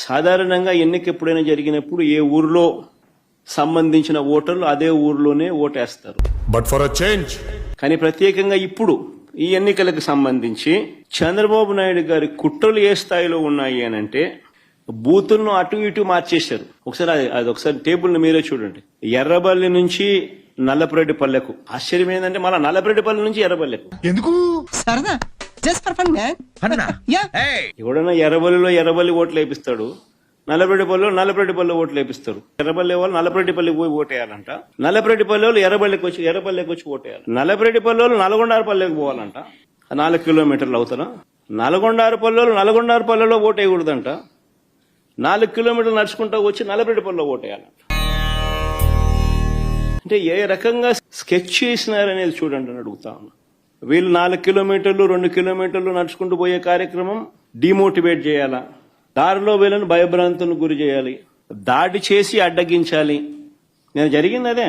సాధారణంగా ఎన్నిక ఎప్పుడైనా జరిగినప్పుడు ఏ ఊర్లో సంబంధించిన ఓటర్లు అదే ఊర్లోనే ఓటేస్తారు. బట్ ఫర్ అ చేంజ్ కానీ ప్రత్యేకంగా ఇప్పుడు ఈ ఎన్నికలకు సంబంధించి చంద్రబాబు నాయుడు గారి కుట్రలు ఏ స్థాయిలో ఉన్నాయి అని అంటే బూతులను అటు ఇటు మార్చేశారు. ఒకసారి అది ఒకసారి టేబుల్ మీరే చూడండి. ఎర్రబల్లి నుంచి నల్లపురెడ్డిపల్లెకు. ఆశ్చర్యం ఏంటంటే మళ్ళీ నల్లపురెడ్డిపల్లి నుంచి ఎర్రబల్లెకు. ఎందుకు సరదా జస్ట్ ఫర్ ఫన్ మ్యాన్. ఎవడన్నా ఎర్రబల్లి ఓట్లు వేపిస్తాడు, నల్లపురెడ్డిపల్లిలో ఓట్లు వేపిస్తారు. ఎర్రబల్లి వాళ్ళు నల్లపురెడ్డిపల్లికి పోయి ఓటేయాలంట, నల్లపురెడ్డిపల్లి వాళ్ళు ఎర్రబల్లికి వచ్చి ఓటేయాలి. నల్లపురెడ్డిపల్లి వాళ్ళు నల్గొండారపల్లికి పోవాలంట, 4 కిలోమీటర్లు అవుతారా. నల్గొండారపల్లిలో ఓటు వేయకూడదంట, 4 కిలోమీటర్లు నడుచుకుంటూ వచ్చి నల్లపురెడ్డిపల్లిలో ఓటేయాలంట. అంటే ఏ రకంగా స్కెచ్ చేసినారనేది చూడండి అని అడుగుతా ఉన్నా. వీళ్ళు 4 కిలోమీటర్లు 2 కిలోమీటర్లు నడుచుకుంటూ పోయే కార్యక్రమం డిమోటివేట్ చేయాలా, దారిలో వీళ్ళని భయభ్రాంతులకు గురి చేయాలి, దాడి చేసి అడ్డగించాలి. నేను జరిగింది అదే.